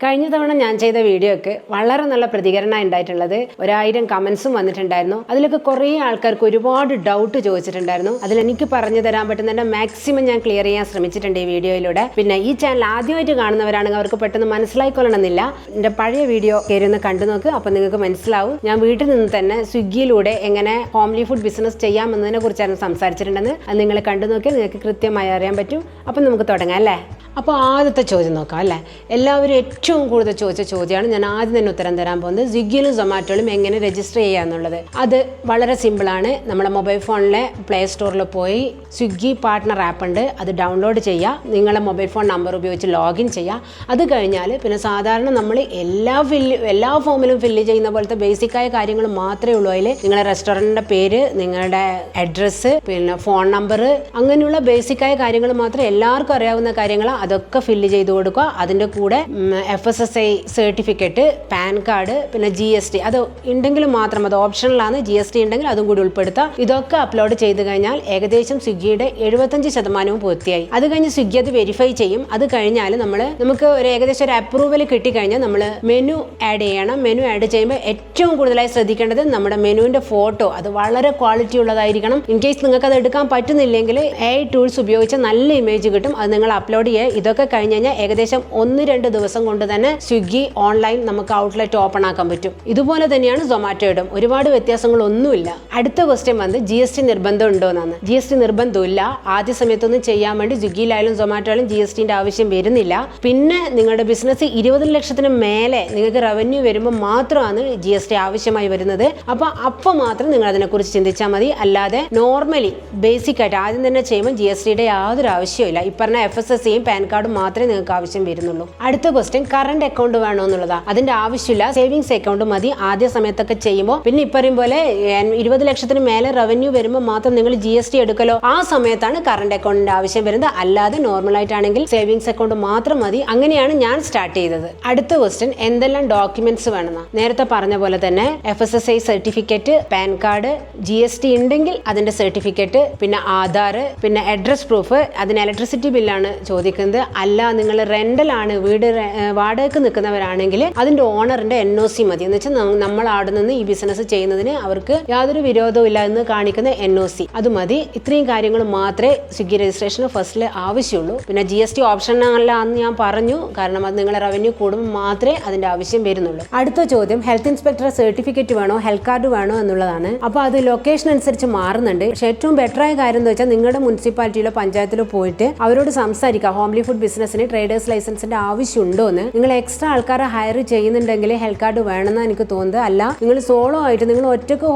കഴിഞ്ഞ തവണ ഞാൻ ചെയ്ത വീഡിയോക്ക് വളരെ നല്ല പ്രതികരണം ഉണ്ടായിട്ടുള്ളത്. 1000 കമന്റ്സും വന്നിട്ടുണ്ടായിരുന്നു. അതിലൊക്കെ കുറേ ആൾക്കാർക്ക് ഒരുപാട് ഡൗട്ട് ചോദിച്ചിട്ടുണ്ടായിരുന്നു. അതിൽ എനിക്ക് പറഞ്ഞു തരാൻ പറ്റുന്നതിന്റെ മാക്സിമം ഞാൻ ക്ലിയർ ചെയ്യാൻ ശ്രമിച്ചിട്ടുണ്ട് ഈ വീഡിയോയിലൂടെ. പിന്നെ ഈ ചാനൽ ആദ്യമായിട്ട് കാണുന്നവരാണെങ്കിൽ അവർക്ക് പെട്ടെന്ന് മനസ്സിലായിക്കൊള്ളണമെന്നില്ല. എൻ്റെ പഴയ വീഡിയോ കയറി കണ്ടു നോക്ക്, അപ്പോൾ നിങ്ങൾക്ക് മനസ്സിലാവും. ഞാൻ വീട്ടിൽ നിന്ന് തന്നെ സ്വിഗ്ഗിയിലൂടെ എങ്ങനെ ഹോംലി ഫുഡ് ബിസിനസ് ചെയ്യാമെന്നതിനെ കുറിച്ചാണ് സംസാരിച്ചിട്ടുണ്ടെന്ന്. അത് നിങ്ങൾ കണ്ടു നോക്കിയാൽ നിങ്ങൾക്ക് കൃത്യമായി അറിയാൻ പറ്റും. അപ്പം നമുക്ക് തുടങ്ങാം അല്ലേ. അപ്പോൾ ആദ്യത്തെ ചോദ്യം നോക്കാം അല്ലേ. എല്ലാവരും ഏറ്റവും കൂടുതൽ ചോദിച്ച ചോദ്യമാണ്. ഞാൻ ആദ്യം തന്നെ ഉത്തരം തരാൻ പോകുന്നത് സ്വിഗ്ഗിയിലും സൊമാറ്റോയിലും എങ്ങനെ രജിസ്റ്റർ ചെയ്യുക എന്നുള്ളത്. അത് വളരെ സിമ്പിളാണ്. നമ്മുടെ മൊബൈൽ ഫോണിലെ പ്ലേ സ്റ്റോറിൽ പോയി സ്വിഗ്ഗി പാർട്ട്ണർ ആപ്പ് ഉണ്ട്, അത് ഡൗൺലോഡ് ചെയ്യുക. നിങ്ങളെ മൊബൈൽ ഫോൺ നമ്പർ ഉപയോഗിച്ച് ലോഗിൻ ചെയ്യുക. അത് കഴിഞ്ഞാൽ പിന്നെ സാധാരണ നമ്മൾ എല്ലാ ഫോമിലും ഫില്ല് ചെയ്യുന്ന പോലത്തെ ബേസിക്കായ കാര്യങ്ങൾ മാത്രമേ ഉള്ളൂ. അതിൽ നിങ്ങളുടെ റെസ്റ്റോറൻറ്റിൻ്റെ പേര്, നിങ്ങളുടെ അഡ്രസ്സ്, പിന്നെ ഫോൺ നമ്പർ, അങ്ങനെയുള്ള ബേസിക്കായ കാര്യങ്ങൾ മാത്രം എല്ലാവർക്കും അറിയാവുന്ന കാര്യങ്ങൾ അതൊക്കെ ഫില്ല് ചെയ്ത് കൊടുക്കുക. അതിൻ്റെ കൂടെ FSSAI സർട്ടിഫിക്കറ്റ്, പാൻ കാർഡ്, പിന്നെ GST അത് ഉണ്ടെങ്കിലും മാത്രം, അത് ഓപ്ഷണലാണ്. GST ഉണ്ടെങ്കിൽ അതും കൂടി ഉൾപ്പെടുത്തുക. ഇതൊക്കെ അപ്ലോഡ് ചെയ്ത് കഴിഞ്ഞാൽ ഏകദേശം സ്വിഗ്ഗിയുടെ 75% പൂർത്തിയായി. അത് കഴിഞ്ഞ് സ്വിഗ്ഗി അത് വെരിഫൈ ചെയ്യും. അത് കഴിഞ്ഞാൽ നമുക്ക് ഒരു ഏകദേശം ഒരു അപ്രൂവൽ കിട്ടിക്കഴിഞ്ഞാൽ നമ്മൾ മെനു ആഡ് ചെയ്യണം. മെനു ആഡ് ചെയ്യുമ്പോൾ ഏറ്റവും കൂടുതലായി ശ്രദ്ധിക്കേണ്ടത് നമ്മുടെ മെനുവിൻ്റെ ഫോട്ടോ അത് വളരെ ക്വാളിറ്റി ഉള്ളതായിരിക്കണം. ഇൻ കേസ് നിങ്ങൾക്ക് അത് എടുക്കാൻ പറ്റുന്നില്ലെങ്കിൽ AI ടൂൾസ് ഉപയോഗിച്ച് നല്ല ഇമേജ് കിട്ടും. അത് നിങ്ങൾ അപ്ലോഡ് ചെയ്യുക. ഇതൊക്കെ കഴിഞ്ഞ് കഴിഞ്ഞാൽ ഏകദേശം 1-2 ദിവസം കൊണ്ട് തന്നെ സ്വിഗ്ഗി ഓൺലൈൻ നമുക്ക് ഔട്ട്ലെറ്റ് ഓപ്പൺ ആക്കാൻ പറ്റും. ഇതുപോലെ തന്നെയാണ് സൊമാറ്റോയിടും. ഒരുപാട് വ്യത്യാസങ്ങളൊന്നുമില്ല. അടുത്ത ക്വസ്റ്റ്യൻ വന്ന് GST നിർബന്ധം ഉണ്ടോ എന്നാണ്. GST നിർബന്ധമില്ല. ആദ്യ സമയത്തൊന്നും ചെയ്യാൻ വേണ്ടി സ്വിഗ്ഗിയിലായാലും സൊമാറ്റോയിലും GSTന്റെ ആവശ്യം വരുന്നില്ല. പിന്നെ നിങ്ങളുടെ ബിസിനസ് 20 ലക്ഷത്തിന് മേലെ നിങ്ങൾക്ക് റവന്യൂ വരുമ്പോൾ മാത്രമാണ് GST ആവശ്യമായി വരുന്നത്. അപ്പോൾ മാത്രം നിങ്ങൾ അതിനെക്കുറിച്ച് ചിന്തിച്ചാൽ മതി. അല്ലാതെ നോർമലി ബേസിക് ആയിട്ട് ആദ്യം തന്നെ ചെയ്യുമ്പോൾ GSTയുടെ യാതൊരു ആവശ്യമില്ല. ഈ പറഞ്ഞ FSSAയും പാൻ കാർഡും മാത്രമേ നിങ്ങൾക്ക് ആവശ്യം വരുന്നുള്ളൂ. അടുത്ത ക്വസ്റ്റ്യൻ കറണ്ട് അക്കൗണ്ട് വേണോ എന്നുള്ളതാണ്. അതിന്റെ ആവശ്യമില്ല. സേവിങ്സ് അക്കൗണ്ട് മതി ആദ്യ സമയത്തൊക്കെ ചെയ്യുമ്പോൾ. പിന്നെ ഇപ്പറയും പോലെ 20 ലക്ഷത്തിന് മേലെ റവന്യൂ വരുമ്പോൾ മാത്രം നിങ്ങൾ GST എടുക്കലോ, ആ സമയത്താണ് കറണ്ട് അക്കൗണ്ടിന്റെ ആവശ്യം വരുന്നത്. അല്ലാതെ നോർമൽ ആയിട്ടാണെങ്കിൽ സേവിങ്സ് അക്കൗണ്ട് മാത്രം മതി. അങ്ങനെയാണ് ഞാൻ സ്റ്റാർട്ട് ചെയ്തത്. അടുത്ത ക്വസ്റ്റ്യൻ എന്തെല്ലാം ഡോക്യുമെന്റ്സ് വേണമെന്നാ. നേരത്തെ പറഞ്ഞ പോലെ തന്നെ FSSAI certificate, pan card, GST ഉണ്ടെങ്കിൽ അതിന്റെ സർട്ടിഫിക്കറ്റ്, പിന്നെ ആധാർ, പിന്നെ അഡ്രസ് പ്രൂഫ്. അതിന് ഇലക്ട്രിസിറ്റി ബില്ലാണ് ചോദിക്കുന്നത്. അല്ല നിങ്ങൾ റെന്റലാണ്, വീട് വാടകയ്ക്ക് നിൽക്കുന്നവരാണെങ്കിൽ അതിന്റെ ഓണറിന്റെ NOC മതി. എന്ന് വെച്ചാൽ നമ്മൾ അവിടെ നിന്ന് ഈ ബിസിനസ് ചെയ്യുന്നതിന് അവർക്ക് യാതൊരു വിരോധവും ഇല്ല എന്ന് കാണിക്കുന്ന NOC അത് മതി. ഇത്രയും കാര്യങ്ങൾ മാത്രമേ സ്വിഗ്ഗി രജിസ്ട്രേഷന് ഫസ്റ്റിൽ ആവശ്യമുള്ളൂ. പിന്നെ GST ഓപ്ഷൻ അല്ല എന്ന് ഞാൻ പറഞ്ഞു, കാരണം അത് നിങ്ങളെ റവന്യൂ കൂടുമ്പോൾ മാത്രമേ അതിന്റെ ആവശ്യം വരുന്നുള്ളൂ. അടുത്ത ചോദ്യം ഹെൽത്ത് ഇൻസ്പെക്ടർ സർട്ടിഫിക്കറ്റ് വേണോ, ഹെൽത്ത് കാർഡ് വേണോ എന്നുള്ളതാണ്. അപ്പോൾ അത് ലൊക്കേഷൻ അനുസരിച്ച് മാറുന്നുണ്ട്. പക്ഷേ ഏറ്റവും ബെറ്ററായ കാര്യം എന്ന് വെച്ചാൽ നിങ്ങളുടെ മുനിസിപ്പാലിറ്റിയിലോ പഞ്ചായത്തിലോ പോയിട്ട് അവരോട് സംസാരിക്കുക. ഹോംലി ഫുഡ് ബിസിനസ്സിന് ട്രേഡേഴ്സ് ലൈസൻസിന്റെ ആവശ്യമുണ്ടോ എന്ന്. നിങ്ങൾ എക്സ്ട്രാ ആൾക്കാരെ ഹയർ ചെയ്യുന്നുണ്ടെങ്കിൽ ഹെൽത്ത് കാർഡ് വേണമെന്ന് എനിക്ക് തോന്നുന്നത്. അല്ല നിങ്ങൾ സോളോ ആയിട്ട് നിങ്ങൾ ഒറ്റക്ക്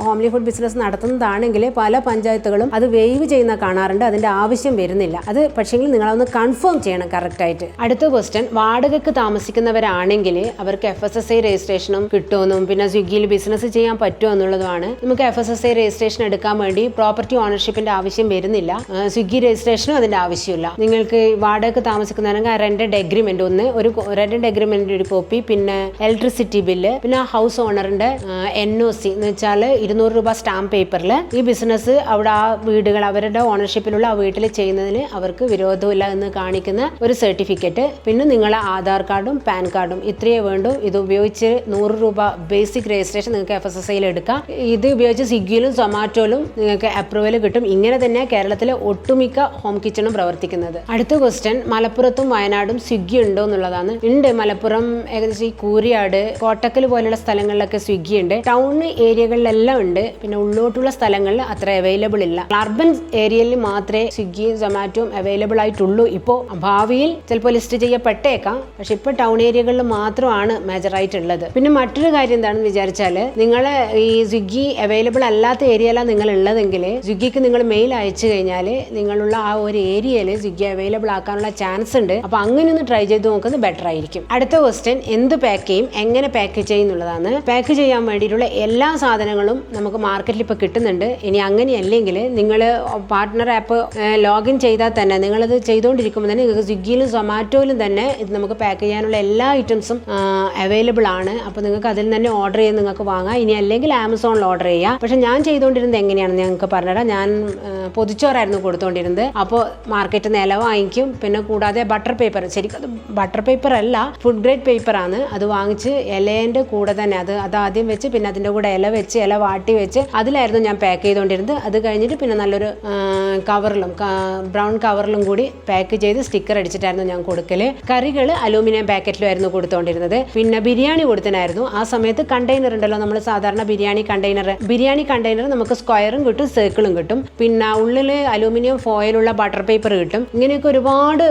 ഹോംലി ഫുഡ് ബിസിനസ് നടത്തുന്നതാണെങ്കിൽ പല പഞ്ചായത്തുകളും അത് വേവ് ചെയ്യുന്ന കാണാറുണ്ട്. അതിന്റെ ആവശ്യം വരുന്നില്ല. അത് പക്ഷേങ്കിൽ നിങ്ങളൊന്ന് കൺഫേം ചെയ്യണം കറക്റ്റ് ആയിട്ട്. അടുത്ത ക്വസ്റ്റ്യൻ വാടകയ്ക്ക് താമസിക്കുന്നവരാണെങ്കിൽ അവർക്ക് FSSAI രജിസ്ട്രേഷനും കിട്ടുമെന്നും പിന്നെ സ്വിഗ്ഗിയിൽ ബിസിനസ് ചെയ്യാൻ പറ്റുമോ എന്നുള്ളതുമാണ്. നമുക്ക് FSSAI രജിസ്ട്രേഷൻ എടുക്കാൻ വേണ്ടി പ്രോപ്പർട്ടി ഓണർഷിപ്പിന്റെ ആവശ്യം വരുന്നില്ല. സ്വിഗ്ഗി രജിസ്ട്രേഷനും അതിന്റെ ആവശ്യമില്ല. നിങ്ങൾക്ക് വാടകയ്ക്ക് താമസിക്കുന്നവരെങ്കിൽ റെന്റ് എഗ്രിമെന്റ് ഒരു റെന്റ് എഗ്രിമെന്റിന്റെ ഒരു കോപ്പി, പിന്നെ ഇലക്ട്രിസിറ്റി ബില്ല്, പിന്നെ ഹൗസ് ഓണറിന്റെ NOC എന്ന് വെച്ചാൽ 200 രൂപ സ്റ്റാമ്പ് പേപ്പറിൽ ഈ ബിസിനസ് അവിടെ ആ വീടുകൾ അവരുടെ ഓണർഷിപ്പിലുള്ള ആ വീട്ടിൽ ചെയ്യുന്നതിന് അവർക്ക് വിരോധമില്ല എന്ന് കാണിക്കുന്ന ഒരു സർട്ടിഫിക്കറ്റ്, പിന്നെ നിങ്ങളെ ആധാർ കാർഡും പാൻ കാർഡും ഇത്രയേ വേണ്ടൂ. ഇത് ഉപയോഗിച്ച് 100 രൂപ ബേസിക് രജിസ്ട്രേഷൻ നിങ്ങൾക്ക് FSSAIയിൽ എടുക്കാം. ഇത് ഉപയോഗിച്ച് സ്വിഗ്ഗിയിലും സൊമാറ്റോയിലും നിങ്ങൾക്ക് അപ്രൂവൽ കിട്ടും. ഇങ്ങനെ തന്നെ കേരളത്തിലെ ഒട്ടുമിക്ക ഹോം കിച്ചണും പ്രവർത്തിക്കുന്നത്. അടുത്ത ക്വസ്റ്റ്യൻ മലപ്പുറത്തും വയനാടും സ്വിഗ്ഗി ഉണ്ടോ എന്നുള്ളതാണ്. ഉണ്ട്. മലപ്പുറം ഏകദേശം ഈ കൂരിയാട്, കോട്ടക്കൽ പോലുള്ള സ്ഥലങ്ങളിലൊക്കെ സ്വിഗ്ഗി ഉണ്ട്. ടൗൺ ഏരിയകളിലെല്ലാം ഉണ്ട്. പിന്നെ ഉള്ളോട്ടുള്ള സ്ഥലങ്ങളിൽ അത്ര അവൈലബിൾ ഇല്ല. അർബൻ ഏരിയയിൽ മാത്രമേ സ്വിഗ്ഗിയും സൊമാറ്റോയും അവൈലബിൾ ആയിട്ടുള്ളൂ. ഇപ്പോൾ ഭാവിയിൽ ചിലപ്പോൾ ലിസ്റ്റ് ചെയ്യപ്പെട്ടേക്കാം. പക്ഷെ ഇപ്പോൾ ടൗൺ ഏരിയകളിൽ മാത്രമാണ് മേജറായിട്ടുള്ളത്. പിന്നെ മറ്റൊരു കാര്യം എന്താണെന്ന് വിചാരിച്ചാൽ നിങ്ങൾ ഈ സ്വിഗ്ഗി അവൈലബിൾ അല്ലാത്ത ഏരിയയിലാണ് നിങ്ങൾ ഉള്ളതെങ്കിൽ സ്വിഗ്ഗിക്ക് നിങ്ങൾ മെയിൽ അയച്ചു കഴിഞ്ഞാൽ നിങ്ങളുള്ള ആ ഒരു ഏരിയയിൽ സ്വിഗ്ഗി അവൈലബിൾ ആക്കാനുള്ള ചാൻസ് ഉണ്ട്. അപ്പോൾ അങ്ങനെ ഒന്ന് ട്രൈ ചെയ്ത് നോക്കുന്നത് ബെറ്റർ ആയിരിക്കും. അടുത്ത ക്വസ്റ്റ്യൻ എന്ത് പാക്ക് ചെയ്യും, എങ്ങനെ പാക്ക് ചെയ്യുന്നുള്ളതാണ്. പാക്ക് ചെയ്യാൻ വേണ്ടിയിട്ടുള്ള എല്ലാ സാധനങ്ങളും നമുക്ക് മാർക്കറ്റിൽ ഇപ്പോൾ കിട്ടുന്നുണ്ട്. ഇനി അങ്ങനെയല്ലെങ്കിൽ നിങ്ങൾ പാർട്ട്ണർ ആപ്പ് ലോഗിൻ ചെയ്താൽ തന്നെ നിങ്ങളത് ചെയ്തുകൊണ്ടിരിക്കുമ്പോൾ തന്നെ നിങ്ങൾക്ക് സ്വിഗ്ഗിയിലും സൊമാറ്റോയിലും തന്നെ ഇത് നമുക്ക് പാക്ക് ചെയ്യാനുള്ള എല്ലാ ഐറ്റംസും അവൈലബിൾ ആണ്. അപ്പോൾ നിങ്ങൾക്ക് അതിൽ തന്നെ ഓർഡർ ചെയ്ത് നിങ്ങൾക്ക് വാങ്ങാം. ഇനി അല്ലെങ്കിൽ ആമസോണിൽ ഓർഡർ ചെയ്യാം. പക്ഷെ ഞാൻ ചെയ്തുകൊണ്ടിരുന്നത് എങ്ങനെയാണെന്ന് ഞങ്ങൾക്ക് പറഞ്ഞുതരാം. ഞാൻ പൊതിച്ചോറായിരുന്നു കൊടുത്തുകൊണ്ടിരുന്നത്. അപ്പോൾ മാർക്കറ്റ് നില വാങ്ങിക്കും, പിന്നെ കൂടാതെ ബട്ടർ പേപ്പർ, ശരിക്കും അത് ബട്ടർ പേപ്പർ അല്ല, ഫുഡ് ഗ്രേഡ് പേപ്പറാണ്. അത് വാങ്ങിച്ച് ഇലേൻ്റെ കൂടെ തന്നെ അത് ആദ്യം വെച്ച് പിന്നെ അതിൻ്റെ കൂടെ ഇല വെച്ച് ഇല വാട്ടി വെച്ച് അതിലായിരുന്നു ഞാൻ പാക്ക് ചെയ്തുകൊണ്ടിരുന്നത്. അത് കഴിഞ്ഞിട്ട് പിന്നെ നല്ലൊരു കവറിലും ബ്രൗൺ കവറിലും കൂടി പാക്ക് ചെയ്ത് സ്റ്റിക്കർ അടിച്ചിട്ടായിരുന്നു ഞാൻ കൊടുക്കല്. കറികൾ അലൂമിനിയം പാക്കറ്റിലായിരുന്നു കൊടുത്തുകൊണ്ടിരുന്നത്. പിന്നെ ബിരിയാണി കൊടുത്തിനായിരുന്നു. ആ സമയത്ത് കണ്ടെയ്നർ ഉണ്ടല്ലോ, നമ്മൾ സാധാരണ ബിരിയാണി കണ്ടെയ്നർ നമുക്ക് സ്ക്വയറും കിട്ടും സർക്കിളും കിട്ടും. പിന്നെ ഉള്ളിൽ അലൂമിനിയം ഫോയിലുള്ള ബട്ടർ പേപ്പർ കിട്ടും. ഇങ്ങനെയൊക്കെ ഒരുപാട്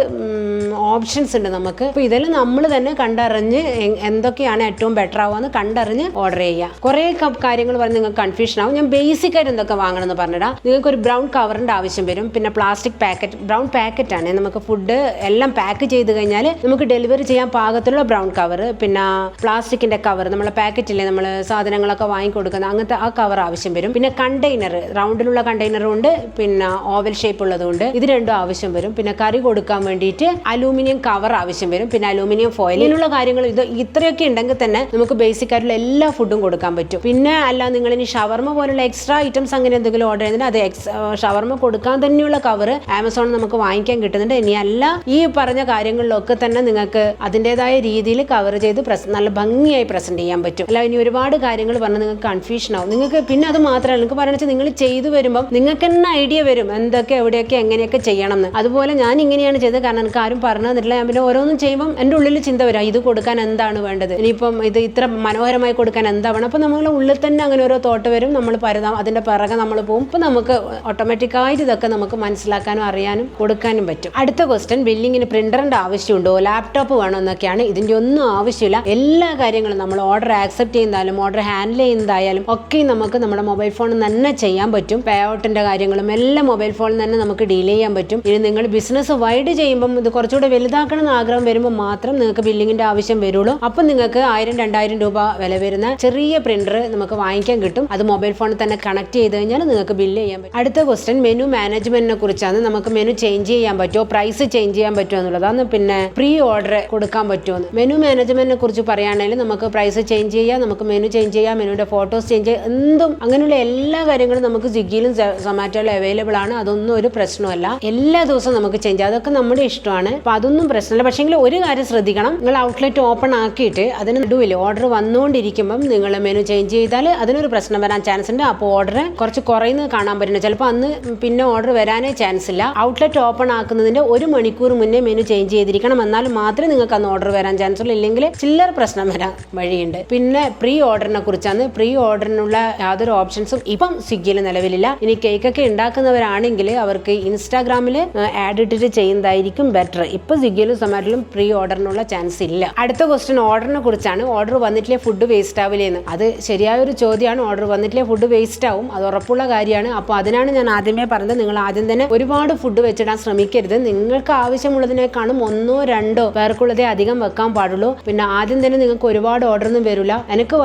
ഓപ്ഷൻസ് ഉണ്ട് നമുക്ക്. അപ്പോൾ ഇതെല്ലാം നമ്മൾ തന്നെ കണ്ടറിഞ്ഞ് എന്തൊക്കെയാണ് ഏറ്റവും ബെറ്റർ ആവുക കണ്ടറിഞ്ഞ് ഓർഡർ ചെയ്യുക. കുറേ കാര്യങ്ങൾ പറഞ്ഞ് നിങ്ങൾക്ക് കൺഫ്യൂഷൻ ആവും. ഞാൻ ബേസിക് ആയിട്ട് എന്തൊക്കെ വാങ്ങണം എന്ന് പറഞ്ഞിടാം. നിങ്ങൾക്ക് ഒരു ബ്രൗൺ കവറിൻ്റെ ആവശ്യം വരും. പിന്നെ പ്ലാസ്റ്റിക് പാക്കറ്റ്, ബ്രൗൺ പാക്കറ്റാണ്. നമുക്ക് ഫുഡ് എല്ലാം പാക്ക് ചെയ്ത് കഴിഞ്ഞാൽ നമുക്ക് ഡെലിവറി ചെയ്യാൻ പാകത്തിലുള്ള ബ്രൗൺ കവർ. പിന്നെ പ്ലാസ്റ്റിക്കിൻ്റെ കവർ, നമ്മളെ പാക്കറ്റില്ലേ നമ്മൾ സാധനങ്ങളൊക്കെ വാങ്ങിക്കൊടുക്കുന്ന അങ്ങനത്തെ ആ കവർ ആവശ്യം വരും. പിന്നെ കണ്ടെയ്നർ, റൗണ്ടിലുള്ള കണ്ടെയ്നറും ഉണ്ട്, പിന്നെ ഓവൽ ഷേപ്പ് ഉള്ളതുകൊണ്ട് ഇത് രണ്ടും ആവശ്യം വരും. പിന്നെ കറി കൊടുക്കാൻ വേണ്ടിയിട്ട് അലൂമിനിയം കവർ ആവശ്യം വരും. പിന്നെ അലൂമിനിയം ഫോയിൽ, ഇതിനുള്ള കാര്യങ്ങൾ ഇത്രയൊക്കെ ഉണ്ടെങ്കിൽ തന്നെ നമുക്ക് ബേസിക് ആയിട്ടുള്ള എല്ലാ ഫുഡും കൊടുക്കാൻ പറ്റും. പിന്നെ അല്ല നിങ്ങൾ ഇനി ഷവർമ പോലുള്ള എക്സ്ട്രാ ഐറ്റംസ് അങ്ങനെ എന്തെങ്കിലും ഓർഡർ ചെയ്യുന്നതിന് അത് ഷവർമ കൊടുക്കാൻ തന്നെയുള്ള കവർ ആമസോണിൽ നമുക്ക് വാങ്ങിക്കാൻ കിട്ടുന്നുണ്ട്. ഇനി അല്ല ഈ പറഞ്ഞ കാര്യങ്ങളിലൊക്കെ തന്നെ നിങ്ങൾക്ക് അതിൻ്റെതായ രീതിയിൽ കവർ ചെയ്ത് നല്ല ഭംഗിയായി പ്രസന്റ് ചെയ്യാൻ പറ്റും. അല്ല ഇനി ഒരുപാട് കാര്യങ്ങൾ പറഞ്ഞാൽ നിങ്ങൾക്ക് കൺഫ്യൂഷൻ ആവും. നിങ്ങൾക്ക് പിന്നെ അത് മാത്രമല്ല, നിങ്ങൾക്ക് പറയുന്നത് നിങ്ങൾ ചെയ്തു വരുമ്പോൾ നിങ്ങൾക്ക് തന്നെ ഐഡിയ വരും എന്തൊക്കെ എവിടെയൊക്കെ എങ്ങനെയൊക്കെ ചെയ്യണം എന്ന്. അതുപോലെ ഞാൻ ഇങ്ങനെയാണ് ചെയ്തത്, കാരണം എനിക്ക് ആരും പറഞ്ഞു തന്നിട്ടില്ല. ഞാൻ പിന്നെ ഓരോന്നും ചെയ്യുമ്പോൾ എൻ്റെ ഉള്ളിൽ ചിന്ത വരാം, ഇത് കൊടുക്കാൻ എന്താണ് വേണ്ടത്, ഇനിയിപ്പം ഇത് ഇത്ര മനോഹരമായി കൊടുക്കാൻ എന്താ വേണം. അപ്പം നമ്മുടെ ഉള്ളിൽ തന്നെ അങ്ങനെ ഓരോ തോട്ട് വരും. നമ്മൾ അതിൻ്റെ പിറകെ നമ്മൾ പോകും. അപ്പം നമുക്ക് ഓട്ടോമാറ്റിക്കായിട്ട് ഇതൊക്കെ നമുക്ക് മനസ്സിലാക്കാനും അറിയാനും കൊടുക്കാനും പറ്റും. അടുത്ത ക്വസ്റ്റ്യൻ, ബില്ലിങ്ങിന് പ്രിന്ററിൻ്റെ ആവശ്യമുണ്ടോ, ലാപ്ടോപ്പ് വേണോ എന്നൊക്കെയാണ്. ഇതിൻ്റെ ഒന്നും ആവശ്യമില്ല. എല്ലാ കാര്യങ്ങളും നമ്മൾ ഓർഡർ ആക്സെപ്റ്റ് ചെയ്യുന്നതായാലും ഓർഡർ ഹാൻഡിൽ ചെയ്യുന്നതായാലും ഒക്കെ നമുക്ക് നമ്മുടെ മൊബൈൽ ഫോണിൽ തന്നെ ചെയ്യാൻ പറ്റും. പേ ഔട്ടിൻ്റെ കാര്യങ്ങളും എല്ലാം മൊബൈൽ ഫോണിൽ തന്നെ നമുക്ക് ഡീൽ ചെയ്യാൻ പറ്റും. ഇനി നിങ്ങൾ ബിസിനസ് വൈഡ് ചെയ്യുമ്പം ഇത് കുറച്ചുകൂടെ വലുതാക്കണം എന്ന് ആഗ്രഹം വരുമ്പോൾ മാത്രം നിങ്ങൾക്ക് ബില്ലിങ്ങിൻ്റെ ആവശ്യം വരുള്ളൂ. അപ്പം നിങ്ങൾക്ക് 1000-2000 രൂപ വില വരുന്ന ചെറിയ പ്രിന്റർ നമുക്ക് വാങ്ങിക്കാൻ കിട്ടും. അത് മൊബൈൽ ഫോണിൽ തന്നെ കണക്ട് ചെയ്ത് കഴിഞ്ഞാൽ നിങ്ങൾക്ക് ബില്ല് ചെയ്യാൻ പറ്റും. അടുത്ത ക്വസ്റ്റ്യൻ, മെനു മാനേജ്മെന്റിനെ കുറിച്ചാണ്. നമുക്ക് മെനു ചേഞ്ച് ചെയ്യാൻ പറ്റുമോ, പ്രൈസ് ചേഞ്ച് ചെയ്യാൻ പറ്റുമോ എന്നുള്ളതാണ്. പിന്നെ പ്രീ ഓർഡർ കൊടുക്കാൻ പറ്റുമോ. മെനു മാനേജ്മെന്റിനെ കുറിച്ച് പറയുകയാണെങ്കിൽ നമുക്ക് പ്രൈസ് ചേഞ്ച് ചെയ്യാം, നമുക്ക് മെനു ചേഞ്ച് ചെയ്യാം, മെനുവിന്റെ ഫോട്ടോസ് ചേഞ്ച് ചെയ്യാം, എന്തും അങ്ങനെയുള്ള എല്ലാ കാര്യങ്ങളും നമുക്ക് സ്വിഗ്ഗിയിലും സൊമാറ്റോയിലും അവൈലബിൾ ആണ്. അതൊന്നും ഒരു പ്രശ്നമല്ല. എല്ലാ ദിവസവും നമുക്ക് ചേഞ്ച് ചെയ്യാം. അതൊക്കെ നമ്മുടെ ഇഷ്ടമാണ്. അപ്പൊ അതൊന്നും പ്രശ്നമില്ല. പക്ഷേങ്കിൽ ഒരു കാര്യം ശ്രദ്ധിക്കണം, നിങ്ങൾ ഔട്ട്ലെറ്റ് ഓപ്പൺ ആക്കിയിട്ട് അതിന് നടുവിൽ ഓർഡർ വന്നുകൊണ്ടിരിക്കുമ്പം നിങ്ങൾ മെനു ചേഞ്ച് ചെയ്താൽ അതിനൊരു പ്രശ്നം വരാൻ ചാൻസ് ഉണ്ട്. അപ്പോൾ ഓർഡർ കുറച്ച് കുറയുന്നത് കാണാൻ പറ്റുന്നത്. ചിലപ്പോൾ അന്ന് പിന്നെ ഓർഡർ വരാനേ ചാൻസ് ഇല്ല. ഔട്ട്ലെറ്റ് ഓപ്പൺ ആക്കുന്നതിന്റെ 1 മണിക്കൂർ മുന്നേ മെനു ചേഞ്ച് ചെയ്തിരിക്കണം. എന്നാൽ മാത്രമേ നിങ്ങൾക്ക് അന്ന് ഓർഡർ വരാൻ ചാൻസ് ഉള്ളൂ. ഇല്ലെങ്കിൽ ചില്ലറ പ്രശ്നം വരാൻ വഴിയുണ്ട്. പിന്നെ പ്രീ ഓർഡറിനെ കുറിച്ചാണ്. പ്രീ ഓർഡറിനുള്ള യാതൊരു ഓപ്ഷൻസും ഇപ്പം സ്വിഗ്ഗിയിൽ നിലവിലില്ല. ഇനി കേക്കൊക്കെ ഉണ്ടാക്കുന്നവരാണെങ്കിൽ അവർക്ക് ഇൻസ്റ്റാഗ്രാമിൽ ആഡ് ഇട്ടിട്ട് ചെയ്യുന്നതായിരിക്കും ബെറ്റർ. ഇപ്പൊ സ്വിഗ്ഗിയിലും സൊമാറ്റോയിലും പ്രീ ഓർഡറിനുള്ള ചാൻസ് ഇല്ല. അടുത്ത ക്വസ്റ്റ്യൻ ഓർഡറിനെ കുറിച്ചാണ്. ഓർഡർ വന്നിട്ടില്ലേ ഫുഡ് വേസ്റ്റ് ആവില്ലേന്ന്. അത് ശരിയായൊരു ചോദ്യമാണ്. ഓർഡർ വന്നിട്ടില്ലേ ഫുഡ് വേസ്റ്റ് ആവും, അത് ഉറപ്പുള്ള കാര്യമാണ്. അപ്പോൾ അതിനാണ് ഞാൻ ആദ്യമേ പറഞ്ഞത്, നിങ്ങൾ ആദ്യം തന്നെ ഒരുപാട് ഫുഡ് വെച്ചിടാൻ ശ്രമിക്കരുത്. നിങ്ങൾക്ക് ആവശ്യമുള്ളതിനേക്കാളും 1-2 പേർക്കുള്ളതേ അധികം വെക്കാൻ പാടുള്ളൂ. പിന്നെ ആദ്യം തന്നെ നിങ്ങൾക്ക് ഒരുപാട് ഓർഡർ ഒന്നും വരില്ല. എനിക്ക്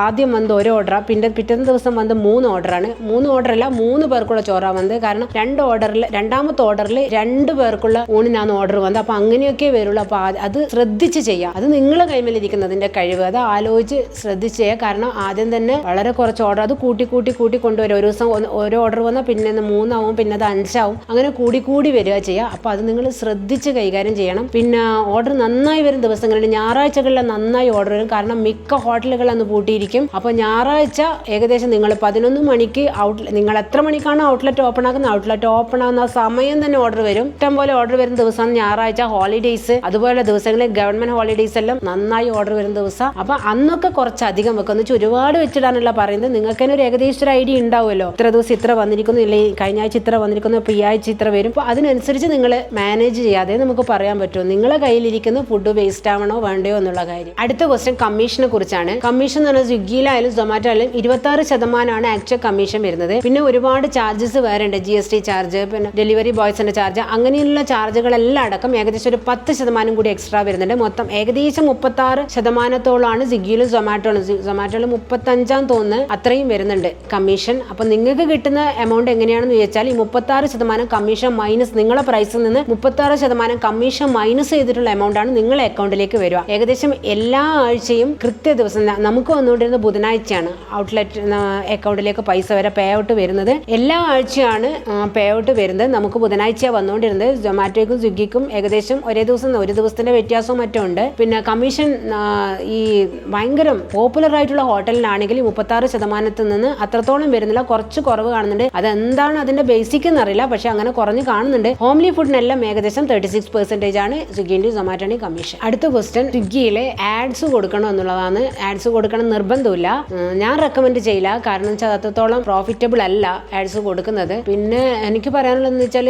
ആദ്യം വന്ന് ഒരു ഓർഡറാണ്, പിന്നെ പിറ്റേന്ന് ദിവസം വന്ന് 3 ഓർഡറാണ്. 3 ഓർഡറല്ല 3 പേർക്കുള്ള ചോറാണ് വന്നത്. കാരണം രണ്ടാമത്തെ ഓർഡറിൽ 2 പേർക്കുള്ള ഊണിനാണ് ഓർഡർ വന്നത്. അപ്പൊ അങ്ങനെയൊക്കെ വരുള്ളൂ. അപ്പൊ അത് ശ്രദ്ധിച്ച് ചെയ്യാം. അത് നിങ്ങളെ കൈമേലിരിക്കുന്നതിന്റെ കഴിവ്, അത് ആലോചിച്ച് ശ്രദ്ധിച്ച് ചെയ്യുക. കാരണം ആദ്യം തന്നെ വളരെ കുറച്ച് ഓർഡർ അത് കൂട്ടി കൊണ്ടുവരും. ഒരു ദിവസം ഓരോ ഓർഡർ വന്നാൽ പിന്നെ 3 ആവും, പിന്നെ അത് 5 ആവും, അങ്ങനെ കൂടി വരിക ചെയ്യുക. അപ്പൊ അത് നിങ്ങൾ ശ്രദ്ധിച്ച് കൈകാര്യം ചെയ്യണം. പിന്നെ ഓർഡർ നന്നായി വരുന്ന ദിവസങ്ങളിൽ ഞായറാഴ്ചകളിൽ നന്നായി ഓർഡർ വരും. കാരണം മിക്ക ഹോട്ടലുകൾ അന്ന് പൂട്ടിയിരിക്കും. അപ്പൊ ഞായറാഴ്ച ഏകദേശം നിങ്ങൾ 11 മണിക്ക് നിങ്ങൾ എത്ര മണിക്കാണ് ഔട്ട്ലെറ്റ് ഓപ്പൺ ആകുന്നത്, ഔട്ട്ലെറ്റ് ഓപ്പൺ ആകുന്ന സമയം തന്നെ ഓർഡർ വരും. ഇഷ്ടം പോലെ ഓർഡർ വരുന്ന ദിവസം ഞായറാഴ്ച, ഹോളിഡേയ്സ്, അതുപോലെ ദിവസങ്ങളിൽ ഗവൺമെന്റ് ഹോളിഡേയ്സ് എല്ലാം നന്നായി ഓർഡർ വരുന്ന ദിവസം. അപ്പൊ അന്നൊക്കെ കുറച്ചധികം വെക്കും. എന്ന് വെച്ചാൽ ഒരുപാട് വെച്ചിടാനുള്ള പറയുന്നത്. നിങ്ങൾക്ക് തന്നെ ഒരു ഏകദേശം ഒരു ഐഡിയ ഉണ്ടാവുമല്ലോ, ഇത്ര ദിവസം ഇത്ര വന്നിരിക്കുന്നു, ഇല്ലെങ്കിൽ കഴിഞ്ഞ ആഴ്ച ഇത്ര വന്നിരിക്കുന്നു, അപ്പോൾ ഈ ആഴ്ച ഇത്ര വരും. അപ്പോൾ അതിനനുസരിച്ച് നിങ്ങൾ മാനേജ് ചെയ്യാതെ നമുക്ക് പറയാൻ പറ്റുമോ നിങ്ങളെ കയ്യിലിരിക്കുന്ന ഫുഡ് വേസ്റ്റ് ആവണോ വേണ്ടയോ എന്നുള്ള കാര്യം. അടുത്ത ക്വസ്റ്റ്യൻ കമ്മീഷനെ കുറിച്ചാണ്. കമ്മീഷൻ എന്ന് പറഞ്ഞാൽ സ്വിഗ്ഗിയിലായാലും സൊമാറ്റോ ആയാലും 26% ആക്ച്വൽ കമ്മീഷൻ വരുന്നത്. പിന്നെ ഒരുപാട് ചാർജസ് വേറെ ഉണ്ട്. GST ചാർജ്, പിന്നെ ഡെലിവറി ബോയ്സിന്റെ ചാർജ്, അങ്ങനെയുള്ള ചാർജുകളെല്ലാം അടക്കം ഏകദേശം ഒരു 10% കൂടി എക്സ്ട്രാ വരുന്നുണ്ട്. മൊത്തം ഏകദേശം 36% സ്വിഗ്ഗിയിലും സൊമാറ്റോയിലും 35 തോന്നുന്നു അത്രയും വരുന്നുണ്ട് കമ്മീഷൻ. അപ്പൊ നിങ്ങൾക്ക് കിട്ടുന്ന എമൗണ്ട് എങ്ങനെയാണെന്ന് ചോദിച്ചാൽ ഈ 36% കമ്മീഷൻ മൈനസ് നിങ്ങളെ പ്രൈസിൽ നിന്ന് 36% കമ്മീഷൻ മൈനസ് ചെയ്തിട്ടുള്ള എമൗണ്ട് ആണ് നിങ്ങളുടെ അക്കൗണ്ടിലേക്ക് വരിക. ഏകദേശം എല്ലാ ആഴ്ചയും കൃത്യ ദിവസം നമുക്ക് വന്നുകൊണ്ടിരുന്ന ബുധനാഴ്ചയാണ് ഔട്ട്ലെറ്റ് അക്കൗണ്ടിലേക്ക് പൈസ വരെ പേ ഔട്ട് വരുന്നത്. എല്ലാ ആഴ്ചയാണ് പേ ഔട്ട് വരുന്നത്. നമുക്ക് ബുധനാഴ്ച വന്നുകൊണ്ടിരുന്നത്. സൊമാറ്റോയ്ക്കും സ്വിഗ്ഗിക്കും ഏകദേശം ഒരു ദിവസത്തിന്റെ വ്യത്യാസവും മറ്റും ഉണ്ട്. പിന്നെ കമ്മീഷൻ ഈ ഭയങ്കര പോപ്പുലർ ആയിട്ടുള്ള ഹോട്ടലിനാണെങ്കിൽ 36% നിന്ന് അത്രത്തോളം വരുന്നില്ല, കുറച്ച് കുറവ് കാണുന്നുണ്ട്. അതെന്താണ് അതിന്റെ ബേസിക് എന്നറിയില്ല, പക്ഷെ അങ്ങനെ കുറഞ്ഞ് കാണുന്നുണ്ട്. ഹോംലി ഫുഡിനെല്ലാം ഏകദേശം 36% ആണ് സ്വിഗ്ഗിന്റെയും സൊമാറ്റോന്റെയും കമ്മീഷൻ. അടുത്ത ക്വസ്റ്റ്യൻ, സ്വിഗ്ഗിയിലെ ആഡ്സ് കൊടുക്കണം എന്നുള്ളതാണ്. ആഡ്സ് കൊടുക്കണം നിർബന്ധമില്ല, ഞാൻ റെക്കമെൻഡ് ചെയ്യില്ല. കാരണം വെച്ചാൽ അത്രത്തോളം പ്രോഫിറ്റബിൾ അല്ല ആഡ്സ് കൊടുക്കുന്നത്. പിന്നെ എനിക്ക് പറയാനുള്ളതെന്ന് വെച്ചാൽ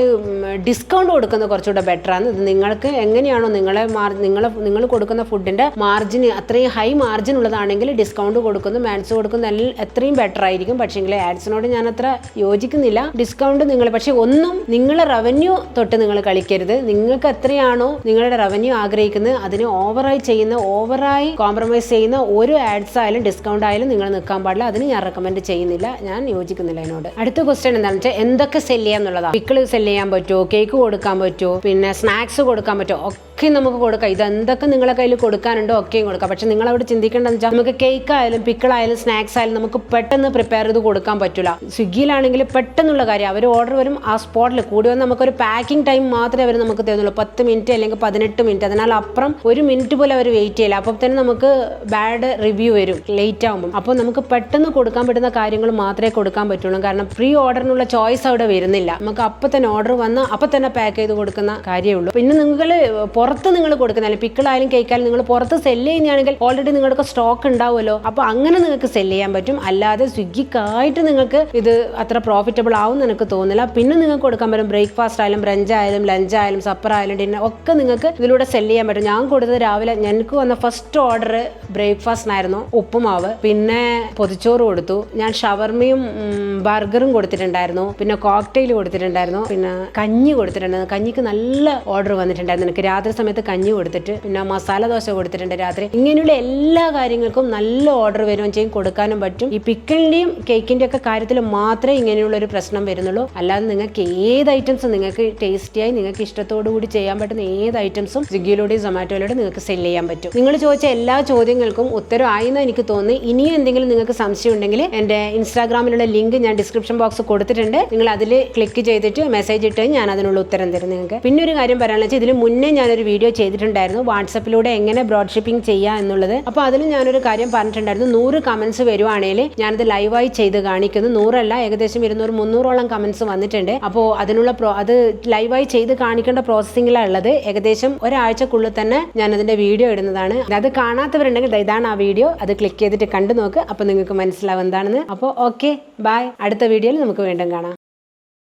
ഡിസ്കൗണ്ട് കൊടുക്കുന്നത് കുറച്ചുകൂടെ ബെറ്റർ ആണ്. ഇത് നിങ്ങൾക്ക് എങ്ങനെയാണോ നിങ്ങൾ കൊടുക്കുന്ന ഫുഡിന്റെ മാർജിൻ അത്രയും ഹൈ മാർജിൻ ഉള്ളതാണെങ്കിൽ ഡിസ്കൗണ്ട് കൊടുക്കുന്നു, ആഡ്സ് കൊടുക്കുന്ന എത്രയും ബെറ്റർ ആയിരിക്കും. പക്ഷേങ്കിൽ ആഡ്സിനോട് ഞാൻ അത്ര യോജിക്കുന്നില്ല. ഡിസ്കൗണ്ട് നിങ്ങൾ പക്ഷെ ഒന്നും നിങ്ങളെ റവന്യൂ തൊട്ട് നിങ്ങൾ കളിക്കരുത്. നിങ്ങൾക്ക് എത്രയാണോ നിങ്ങളുടെ റവന്യൂ ആഗ്രഹിക്കുന്നത് അതിന് ഓവറായി കോംപ്രമൈസ് ചെയ്യുന്ന ഒരു ആഡ്സ് ആയാലും ഡിസ്കൗണ്ട് ആയാലും നിങ്ങൾ നിൽക്കാൻ പാടില്ല. അതിന് ഞാൻ റെക്കമെൻഡ് ചെയ്യുന്നില്ല, ഞാൻ യോജിക്കുന്നില്ല അതിനോട്. അടുത്ത ക്വസ്റ്റ്യൻ എന്താണെന്ന് വെച്ചാൽ എന്തൊക്കെ സെല് ചെയ്യാം എന്നുള്ളതാണ്. പിക്കിൾ സെല് ചെയ്യാൻ പറ്റുമോ, കേക്ക് കൊടുക്കാൻ പറ്റുമോ, പിന്നെ സ്നാക്സ് കൊടുക്കാൻ പറ്റുമോ, ഒക്കെ നമുക്ക് കൊടുക്കാം. ഇതെന്തൊക്കെ നിങ്ങളെ കയ്യിൽ കൊടുക്കാനുണ്ടോ ഒക്കെയും കൊടുക്കാം. പക്ഷെ നിങ്ങൾ അവിടെ ചിന്തിക്കേണ്ടതെന്ന് വെച്ചാൽ നമുക്ക് കേക്ക് ആയാലും പിക്കിളായാലും സ്നാക്സ് ആയാലും നമുക്ക് പെട്ടെന്ന് പ്രിപ്പയർ ചെയ്ത് കൊടുക്കാൻ പറ്റില്ല. സ്വിഗ്ഗിയിലാണെങ്കിൽ പെട്ടെന്നുള്ള കാര്യം, അവർ ഓർഡർ വരും ആ സ്പോട്ടിൽ. കൂടി വന്ന് നമുക്കൊരു പാക്കിംഗ് ടൈം മാത്രമേ അവർ നമുക്ക് തരുന്നുള്ളൂ, 10 മിനിറ്റ് അല്ലെങ്കിൽ 18 മിനിറ്റ്. അതിനാൽ അപ്പുറം 1 മിനിറ്റ് പോലും അവർ വെയിറ്റ് ചെയ്യില്ല. അപ്പം തന്നെ നമുക്ക് ബാഡ് റിവ്യൂ വരും ലേറ്റ് ആകുമ്പോൾ. അപ്പോൾ നമുക്ക് പെട്ടെന്ന് കൊടുക്കാൻ പറ്റുന്ന കാര്യങ്ങൾ മാത്രമേ കൊടുക്കാൻ പറ്റുള്ളൂ. കാരണം പ്രീ ഓർഡറിനുള്ള ചോയ്സ് അവിടെ വരുന്നില്ല. നമുക്ക് അപ്പം തന്നെ ഓർഡർ വന്ന് അപ്പം തന്നെ പാക്ക് ചെയ്ത് കൊടുക്കുന്ന കാര്യമേ ഉള്ളൂ. പിന്നെ നിങ്ങൾ പുറത്ത് നിങ്ങൾ കൊടുക്കുന്നില്ല, പിക്കിളായാലും കേക്കായാലും നിങ്ങൾ പുറത്ത് സെല്ല് ചെയ്യുകയാണെങ്കിൽ ഓൾറെഡി നിങ്ങൾക്ക് സ്റ്റോക്ക് ഉണ്ടാവുമല്ലോ. അപ്പോൾ അങ്ങനെ നിങ്ങൾക്ക് സെല്ല് ചെയ്യാൻ പറ്റും. അല്ലാതെ സ്വിഗ്ഗിക്കായിട്ട് നിങ്ങൾക്ക് ഇത് അത്ര പ്രോഫിറ്റബിൾ ആവും എനിക്ക് തോന്നുന്നില്ല. പിന്നെ നിങ്ങൾക്ക് കൊടുക്കാൻ പറ്റും ബ്രേക്ക്ഫാസ്റ്റ് ആയാലും ബ്രഞ്ച് ആയാലും ലഞ്ച് ആയാലും സപ്പർ ആയാലും ഡിന്നർ ഒക്കെ നിങ്ങൾക്ക് ഇതിലൂടെ സെല്ല് ചെയ്യാൻ പറ്റും. ഞാൻ കൊടുത്തത് രാവിലെ ഞങ്ങൾക്ക് വന്ന ഫസ്റ്റ് ഓർഡർ ബ്രേക്ക്ഫാസ്റ്റിനായിരുന്നു, ഉപ്പുമാവ്, പിന്നെ പൊതിച്ചോറ് കൊടുത്തു. ഞാൻ ഷവർമയും ബർഗറും കൊടുത്തിട്ടുണ്ടായിരുന്നു, പിന്നെ കോക്ടെയിൽ കൊടുത്തിട്ടുണ്ടായിരുന്നു, പിന്നെ കഞ്ഞി കൊടുത്തിട്ടുണ്ടായിരുന്നു. കഞ്ഞിക്ക് നല്ല ഓർഡർ വന്നിട്ടുണ്ടായിരുന്നു എനിക്ക്. രാത്രി സമയത്ത് കഞ്ഞി കൊടുത്തിട്ട് പിന്നെ മസാല ദോശ കൊടുത്തിട്ടുണ്ട് രാത്രി. ഇങ്ങനെയുള്ള എല്ലാ കാര്യങ്ങൾക്കും നല്ല ഓർഡർ വരികയും ചെയ്യും, കൊടുക്കാനും പറ്റും. ഈ പിക്കിളിന്റെയും കേക്കിന്റെ ഒക്കെ കാര്യത്തിൽ മാത്രമേ ഇങ്ങനെയുള്ള ഒരു പ്രശ്നം വരുന്നുള്ളൂ. അല്ലാതെ നിങ്ങൾക്ക് ഏത് ഐറ്റംസും നിങ്ങൾക്ക് ടേസ്റ്റിയായി നിങ്ങൾക്ക് ഇഷ്ടത്തോടു കൂടി ചെയ്യാൻ പറ്റുന്ന ഏത് ഐറ്റംസും സ്വിഗ്ഗിയിലൂടെയും സൊമാറ്റോയിലൂടെ നിങ്ങൾക്ക് സെല്ല് ചെയ്യാൻ പറ്റും. നിങ്ങൾ ചോദിച്ച എല്ലാ ചോദ്യങ്ങൾക്കും ഉത്തരം ആയെന്ന് എനിക്ക് തോന്നി. ഇനിയും എന്തെങ്കിലും നിങ്ങൾക്ക് സംശയം ഉണ്ടെങ്കിൽ എൻ്റെ ഇൻസ്റ്റാഗ്രാമിലുള്ള ലിങ്ക് ഞാൻ ഡിസ്ക്രിപ്ഷൻ ബോക്സ് കൊടുത്തിട്ടുണ്ട്. നിങ്ങൾ അതിൽ ക്ലിക്ക് ചെയ്തിട്ട് മെസ്സേജ് ഇട്ട് ഞാൻ അതിനുള്ള ഉത്തരം തരും നിങ്ങൾക്ക്. പിന്നെ ഒരു കാര്യം പറയാനുള്ള വെച്ചാൽ ഇതിൽ മുന്നേ ഞാനൊരു വീഡിയോ ചെയ്തിട്ടുണ്ടായിരുന്നു വാട്സപ്പിലൂടെ എങ്ങനെ ബ്രോഡ് ഷിപ്പിംഗ് ചെയ്യാം എന്നുള്ളത്. അപ്പോൾ അതിൽ ഞാനൊരു കാര്യം പറഞ്ഞിട്ടുണ്ടായിരുന്നു, 100 കമന്റ്സ് വരുവാണെങ്കിൽ ഞാനത് ലൈവായി ചെയ്ത് കാണിക്കുന്നു. 100 അല്ല, ഏകദേശം 200-300ഓളം കമന്റ്സ് വന്നിട്ടുണ്ട്. അപ്പോൾ അതിനുള്ള അത് ലൈവായി ചെയ്ത് കാണിക്കേണ്ട പ്രോസസ്സിംഗിലാണ് ഉള്ളത്. ഏകദേശം ഒരാഴ്ചക്കുള്ളിൽ തന്നെ ഞാൻ അതിന്റെ വീഡിയോ ഇടുന്നതാണ്. അത് കാണാത്തവരുണ്ടെങ്കിൽ ഇതാണ് ആ വീഡിയോ, അത് ക്ലിക്ക് ചെയ്തിട്ട് കണ്ടു നോക്ക്. അപ്പോൾ നിങ്ങൾക്ക് മനസ്സിലാവും എന്താണെന്ന്. അപ്പോൾ ഓക്കെ, ബൈ. അടുത്ത വീഡിയോയിൽ നമുക്ക് വീണ്ടും കാണാം.